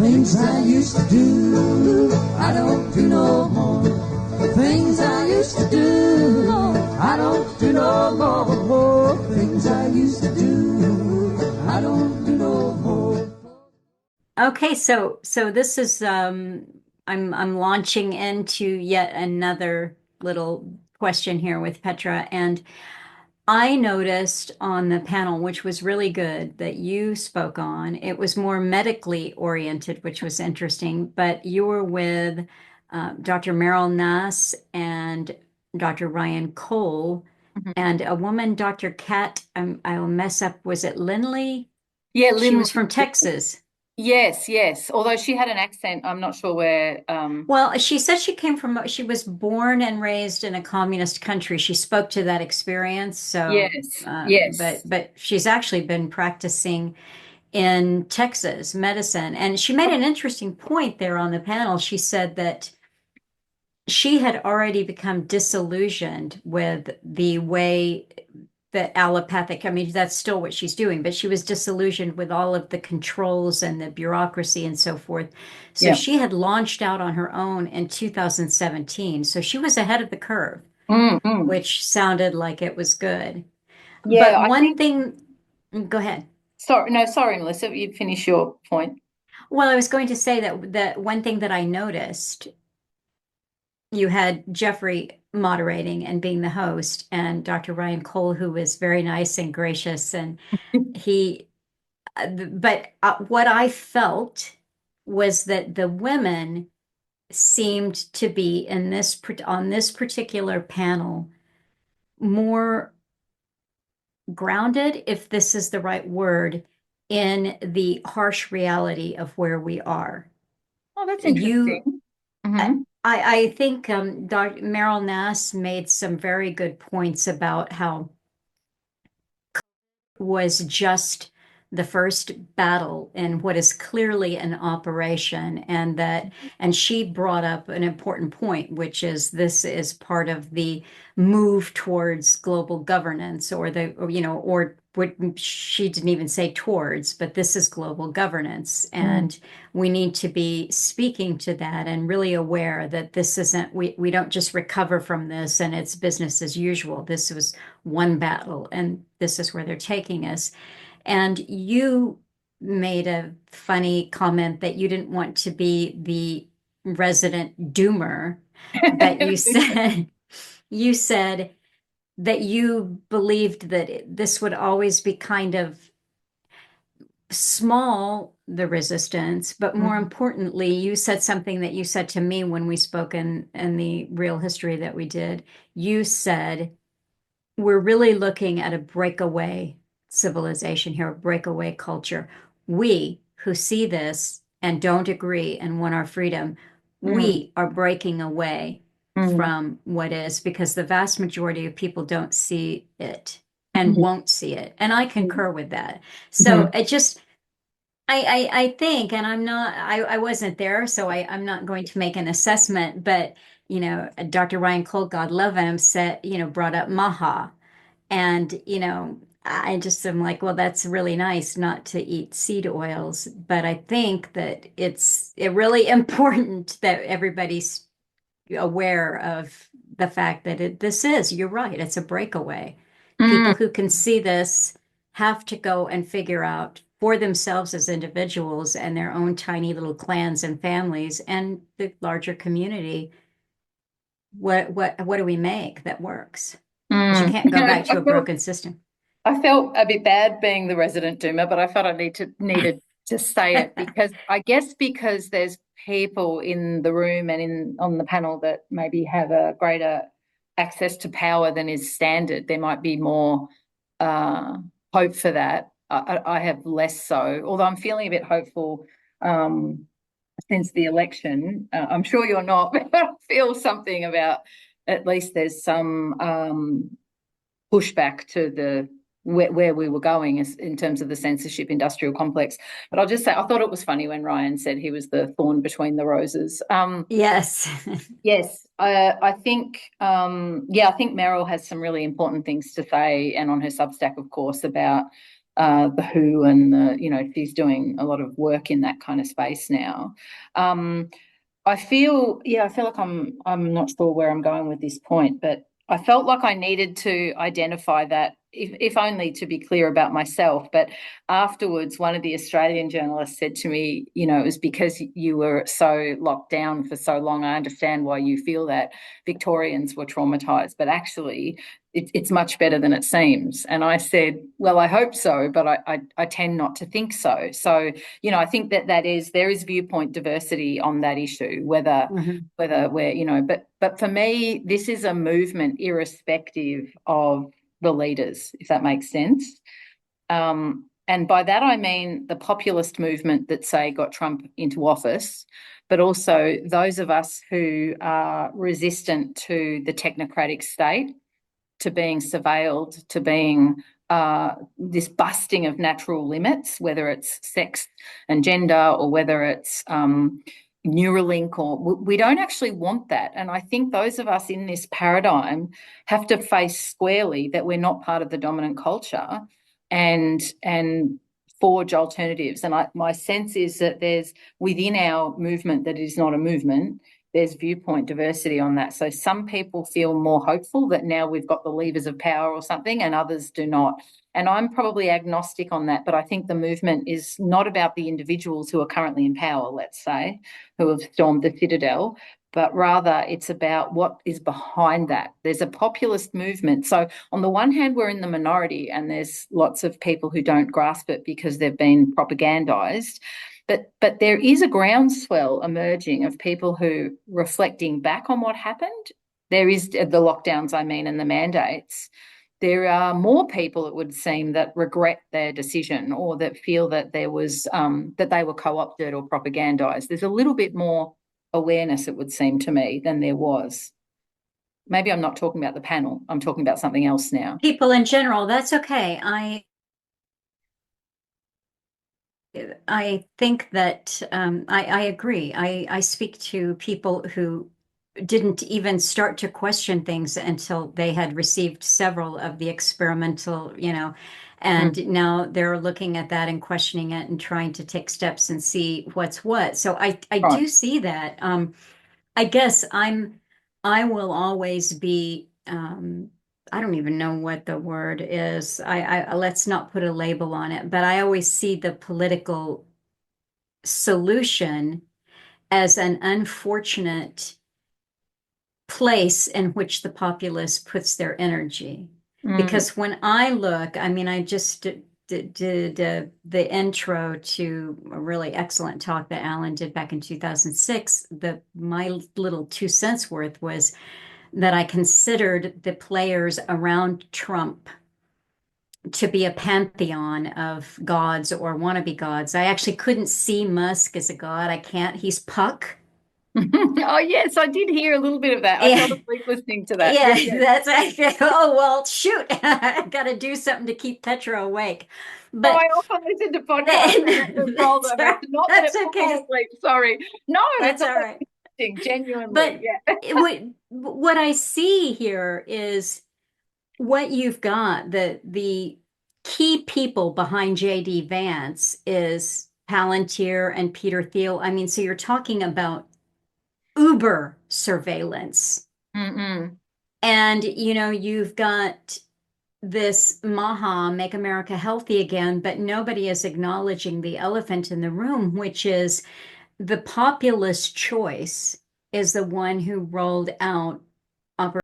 Things I used to do, I don't do no more. The things I used to do, I don't do no more. Things I used to do, I don't do no more. Okay, so this is I'm launching into yet another little question here with Petra, and I noticed on the panel, which was really good, that you spoke on. It was more medically oriented, which was interesting, but you were with Dr. Meryl Nass and Dr. Ryan Cole Mhm. and a woman, Dr. Kat, I'll mess up, was it Lindley? Yeah, She Lynn. was from Texas. Yes, yes. Although she had an accent, I'm not sure where. Well, she said she was born and raised in a communist country. She spoke to that experience. So, Yes, yes. but she's actually been practicing in Texas medicine. And she made an interesting point there on the panel. She said that she had already become disillusioned with the way that allopathic, I mean, that's still what she's doing, but she was disillusioned with all of the controls and the bureaucracy and so forth. So Yeah. she had launched out on her own in 2017. So she was ahead of the curve, Mm. which sounded like it was good. Yeah, But I one think. thing, go ahead. Sorry, no, sorry, Melissa. You finish your point. Well, I was going to say that one thing that I noticed, you had Jeffrey moderating and being the host, and Dr. Ryan Cole, who was very nice and gracious, and he but what I felt was that the women seemed to be in this on this particular panel more grounded, if this is the right word, in the harsh reality of where we are. Oh, that's You, interesting. I, Hmm. I think Dr. Meryl Nass made some very good points about how was just the first battle in what is clearly an operation, and she brought up an important point, which is this is part of the move towards global governance, or what she didn't even say towards, but this is global governance, Mm. and we need to be speaking to that and really aware that this isn't, we don't just recover from this and it's business as usual. This was one battle, and this is where they're taking us. And you made a funny comment that you didn't want to be the resident doomer, but you said that you believed that this would always be kind of small, the resistance, but more Mm. importantly, you said something that you said to me when we spoke in the real history that we did. You said we're really looking at a breakaway civilization here, a breakaway culture. We who see this and don't agree and want our freedom, Mm. we are breaking away Mm. from what is, because the vast majority of people don't see it and Mhm. won't see it. And I Mhm. concur with that. So Mhm. it just, I think, and I wasn't there, so I'm not going to make an assessment, but Dr. Ryan Cole, God love him, said, brought up Maha. And, I just am like, well, that's really nice not to eat seed oils. But I think that it's really important that everybody's aware of the fact that you're right, it's a breakaway. People Mm. who can see this have to go and figure out for themselves as individuals and their own tiny little clans and families and the larger community, what do we make that works? Because you Mm. can't go back to a broken system. I felt a bit bad being the resident doomer, but I felt I needed to say it because I guess because there's people in the room and in on the panel that maybe have a greater access to power than is standard. There might be more uh, hope for that. I have less so, although I'm feeling a bit hopeful um, since the election. I'm sure you're not, but I feel something about at least there's some pushback to the where we were going in terms of the censorship industrial complex. But I'll just say, I thought it was funny when Ryan said he was the thorn between the roses. Yes. Yes, I think, I think Meryl has some really important things to say, and on her Substack, of course, about the WHO and she's doing a lot of work in that kind of space now. I feel like I'm not sure where I'm going with this point, but I felt like I needed to identify that, if only to be clear about myself. But afterwards, one of the Australian journalists said to me, it was because you were so locked down for so long. I understand why you feel that. Victorians were traumatized, but actually it's much better than it seems. And I said, well, I hope so, but I tend not to think so. So, I think there is viewpoint diversity on that issue, whether we're, but for me, this is a movement irrespective of the leaders, if that makes sense. And by that, I mean the populist movement that, say, got Trump into office, but also those of us who are resistant to the technocratic state, to being surveilled, to being this busting of natural limits, whether it's sex and gender or whether it's Neuralink, or we don't actually want that. And I think those of us in this paradigm have to face squarely that we're not part of the dominant culture and forge alternatives. And my sense is that there's, within our movement that is not a movement, there's viewpoint diversity on that. So some people feel more hopeful that now we've got the levers of power or something, and others do not. And I'm probably agnostic on that, but I think the movement is not about the individuals who are currently in power, let's say, who have stormed the citadel, but rather it's about what is behind that. There's a populist movement. So on the one hand, we're in the minority, and there's lots of people who don't grasp it because they've been propagandized. But there is a groundswell emerging of people who, reflecting back on what happened, there is the lockdowns, and the mandates. There are more people, it would seem, that regret their decision, or that feel that there was that they were co-opted or propagandized. There's a little bit more awareness, it would seem to me, than there was. Maybe I'm not talking about the panel. I'm talking about something else now. People in general, that's okay. I think that I agree. I speak to people who didn't even start to question things until they had received several of the experimental, and now they're looking at that and questioning it and trying to take steps and see what's what. So I do see that. I guess I will always be I don't even know what the word is. I let's not put a label on it, but I always see the political solution as an unfortunate place in which the populace puts their energy. Because when I look, I just did the intro to a really excellent talk that Alan did back in 2006. My little 2 cents worth was that I considered the players around Trump to be a pantheon of gods or wannabe gods. I actually couldn't see Musk as a god. I can't. He's Puck. Oh, yes, I did hear a little bit of that. I fell asleep listening to that. Yeah, that's actually, oh, well, shoot. I've got to do something to keep Petra awake. But I often listen to podcasts. Not that it put me to sleep. Sorry. No, that's all right. Genuinely. But yeah. what I see here is what you've got. The key people behind J.D. Vance is Palantir and Peter Thiel. So you're talking about uber surveillance. And, you've got this MAHA, Make America Healthy Again, but nobody is acknowledging the elephant in the room, which is the populist choice is the one who rolled out Operation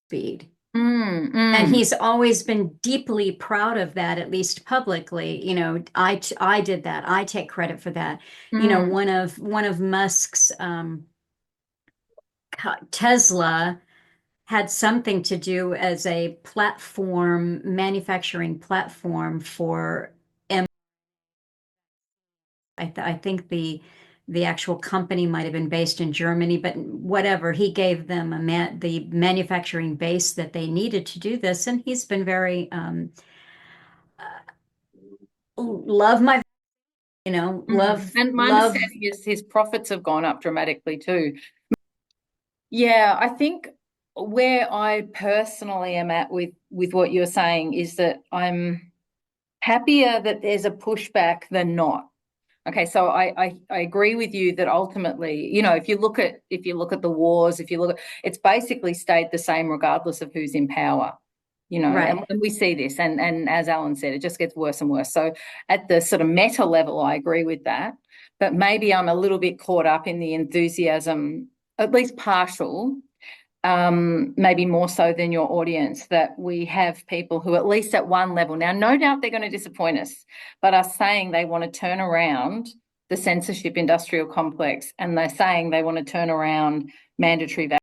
Speed. And he's always been deeply proud of that, at least publicly. I did that. I take credit for that. One of Musk's Tesla had something to do as a manufacturing platform for I think the actual company might have been based in Germany, but whatever, he gave them the manufacturing base that they needed to do this, and he's been very love my love. And my understanding is his profits have gone up dramatically too. Yeah, I think where I personally am at with what you're saying is that I'm happier that there's a pushback than not. Okay, so I agree with you that ultimately, you know, if you look at the wars, it's basically stayed the same regardless of who's in power, you know, Right. and we see this, and as Alan said, it just gets worse and worse. So at the sort of meta level, I agree with that, but maybe I'm a little bit caught up in the enthusiasm, at least partial, maybe more so than your audience, that we have people who, at least at one level, now no doubt they're going to disappoint us, but are saying they want to turn around the censorship industrial complex, and they're saying they want to turn around mandatory vaccines.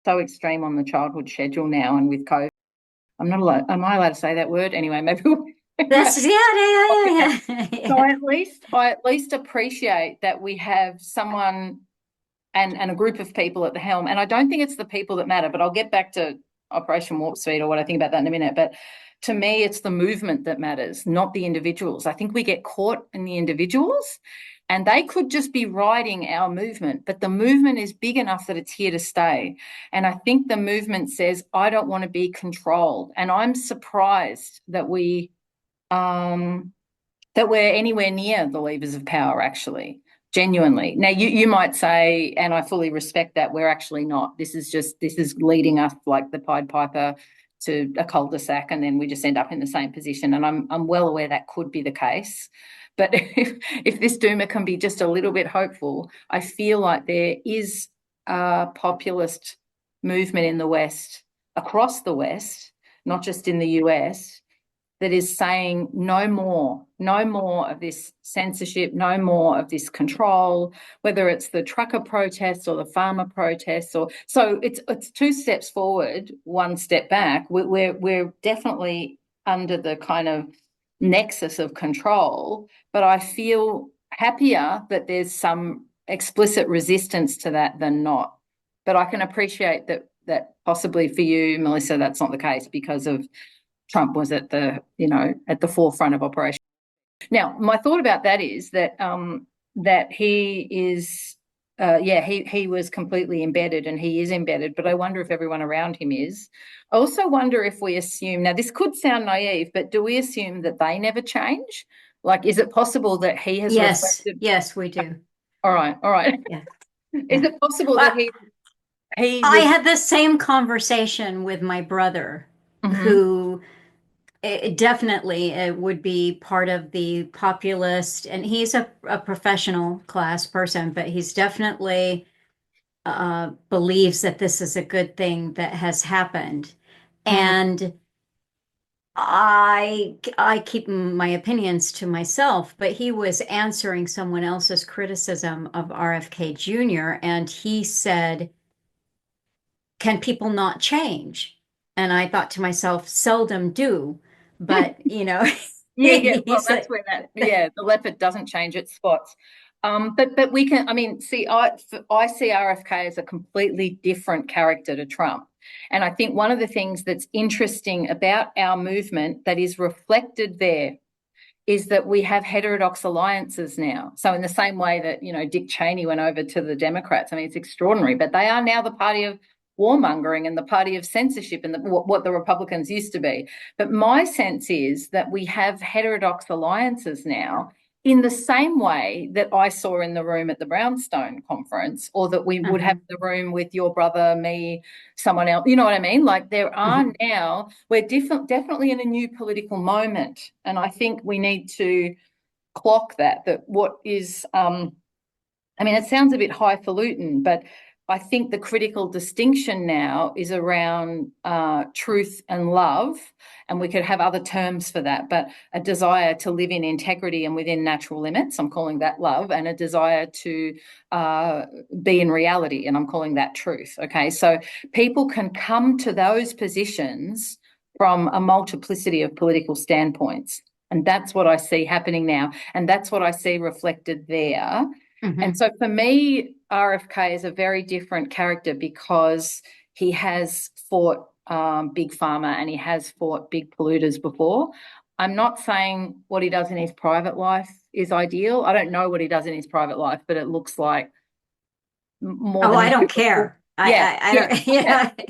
So extreme on the childhood schedule now, and with COVID, am I allowed to say that word? Anyway, maybe That's yeah. So I at least appreciate that we have someone and a group of people at the helm. And I don't think it's the people that matter, but I'll get back to Operation Warp Speed or what I think about that in a minute. But to me, it's the movement that matters, not the individuals. I think we get caught in the individuals, and they could just be riding our movement, but the movement is big enough that it's here to stay. And I think the movement says, I don't want to be controlled. And I'm surprised that we're anywhere near the levers of power, actually. Genuinely. Now, you might say, and I fully respect that, we're actually not. This is leading us like the Pied Piper to a cul-de-sac, and then we just end up in the same position. And I'm well aware that could be the case. But if this doomer can be just a little bit hopeful, I feel like there is a populist movement in the West, across the West, not just in the US, that is saying no more of this censorship, no more of this control, whether it's the trucker protests or the farmer protests. So it's two steps forward, one step back. We're definitely under the kind of nexus of control, but I feel happier that there's some explicit resistance to that than not. But I can appreciate that possibly for you, Melissa, that's not the case because of Trump was at the forefront of Operation. Now, my thought about that is that he is, he was completely embedded, and he is embedded, but I wonder if everyone around him is. I also wonder if we assume, now this could sound naive, but do we assume that they never change? Like, is it possible that he has reflected? Yes, we do. All right. Yeah. Is it possible that I had the same conversation with my brother, who definitely would be part of the populist, and he's a professional class person, but he's definitely believes that this is a good thing that has happened. And I keep my opinions to myself, but he was answering someone else's criticism of RFK Jr., and he said, can people not change? And I thought to myself, seldom do. But, well, that's where the leopard doesn't change its spots. But we can, I see RFK as a completely different character to Trump. And I think one of the things that's interesting about our movement that is reflected there is that we have heterodox alliances now. So in the same way that, Dick Cheney went over to the Democrats, it's extraordinary, but they are now the party of warmongering and the party of censorship and what the Republicans used to be. But my sense is that we have heterodox alliances now in the same way that I saw in the room at the Brownstone conference, or that we would have the room with your brother, me, someone else. You know what I mean? Like, there are now, we're definitely in a new political moment. And I think we need to clock that what is, it sounds a bit highfalutin, but I think the critical distinction now is around truth and love, and we could have other terms for that, but a desire to live in integrity and within natural limits, I'm calling that love, and a desire to be in reality, and I'm calling that truth, okay? So people can come to those positions from a multiplicity of political standpoints, and that's what I see happening now, and that's what I see reflected there. And so for me, RFK is a very different character because he has fought big pharma and he has fought big polluters before. I'm not saying what he does in his private life is ideal. I don't know what he does in his private life, but it looks like more than I don't care. I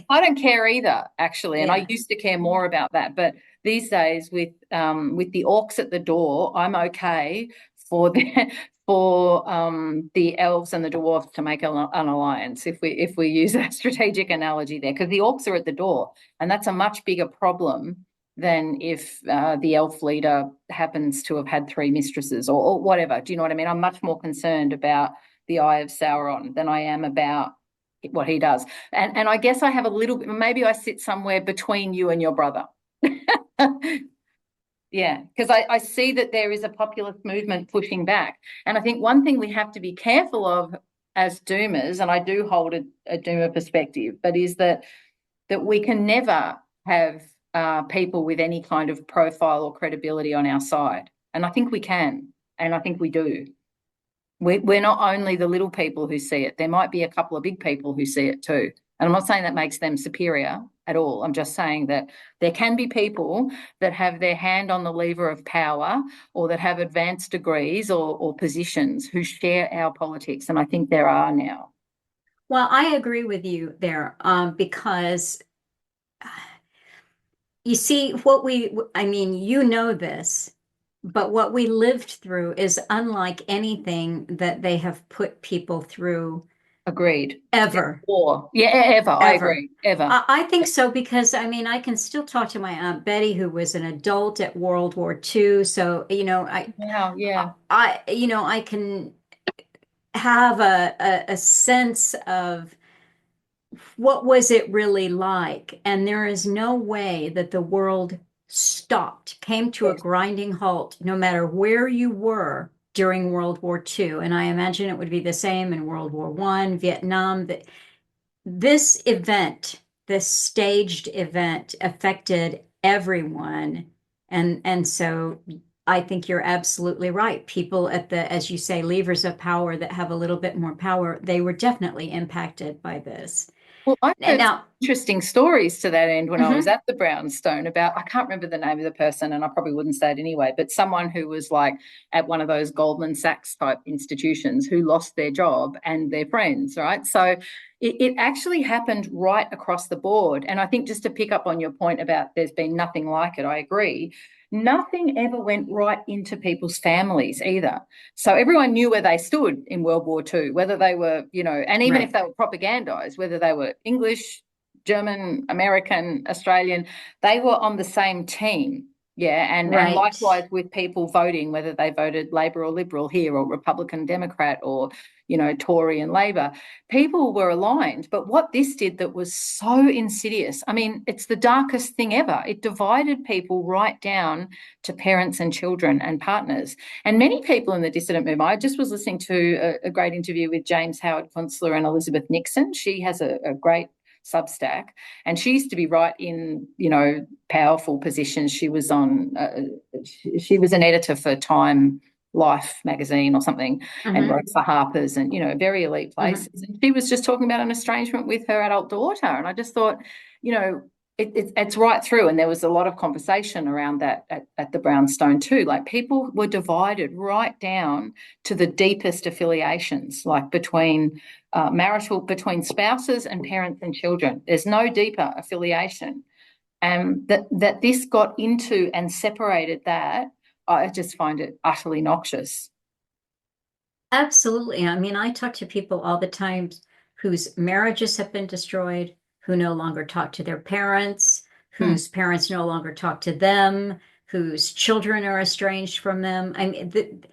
don't care either, actually. And I used to care more about that. But these days with the orcs at the door, I'm okay for the elves and the dwarfs to make an alliance, if we use that strategic analogy there, because the orcs are at the door, and that's a much bigger problem than if the elf leader happens to have had 3 mistresses or whatever. Do you know what I mean? I'm much more concerned about the Eye of Sauron than I am about what he does. And I guess I have a little bit, maybe I sit somewhere between you and your brother. Yeah, because I see that there is a populist movement pushing back. And I think one thing we have to be careful of as Doomers, and I do hold a Doomer perspective, but is that we can never have people with any kind of profile or credibility on our side. And I think we can, and I think we do. We're not only the little people who see it. There might be a couple of big people who see it too. And I'm not saying that makes them superior at all. I'm just saying that there can be people that have their hand on the lever of power, or that have advanced degrees or positions, who share our politics. And I think there are now. Well, I agree with you there, because you see I mean, you know this, but what we lived through is unlike anything that they have put people through. Agreed. Ever. Or ever. I agree. Ever. I think so, because I mean, I can still talk to my Aunt Betty, who was an adult at World War II. So, you know, I can have a sense of what was it really like. And there is no way that the world stopped, came to a grinding halt, no matter where you were during World War II. And I imagine it would be the same in World War I, Vietnam. This event, this staged event, affected everyone. And so I think you're absolutely right. People at the, as you say, levers of power that have a little bit more power, they were definitely impacted by this. Well, I heard some interesting stories to that end when I was at the Brownstone about, I can't remember the name of the person, and I probably wouldn't say it anyway, but someone who was like at one of those Goldman Sachs type institutions, who lost their job and their friends, right? So it actually happened right across the board. And I think, just to pick up on your point about there's been nothing like it, I agree. Nothing ever went right into people's families either. So everyone knew where they stood in World War II, whether they were, you know, and even if they were propagandized, whether they were English, German, American, Australian, they were on the same team. Yeah, and likewise with people voting, whether they voted Labor or Liberal here, or Republican, Democrat, or, you know, Tory and Labor, people were aligned. But what this did that was so insidious, I mean, it's the darkest thing ever. It divided people right down to parents and children and partners. And many people in the dissident movement, I just was listening to a great interview with James Howard Kunstler and Elizabeth Nickson. She has a great Substack, and she used to be right in, you know, powerful positions. She was on she was an editor for Time Life magazine or something, and wrote for Harper's, and, you know, very elite places. And she was just talking about an estrangement with her adult daughter, and I just thought, you know, it's right through. And there was a lot of conversation around that at the Brownstone too. Like, people were divided right down to the deepest affiliations, like between between spouses and parents and children. There's no deeper affiliation. And that this got into and separated that, I just find it utterly noxious. Absolutely. I mean, I talk to people all the time whose marriages have been destroyed, who no longer talk to their parents, whose parents no longer talk to them, whose children are estranged from them. I mean,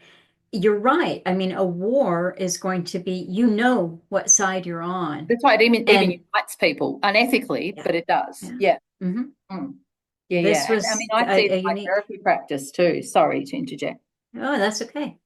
you're right. I mean, a war is going to be, you know, what side you're on. That's why it even unites people unethically, but it does. Yeah. Yeah, this was, I mean, I see it in my therapy practice too. Sorry to interject. Oh, that's okay.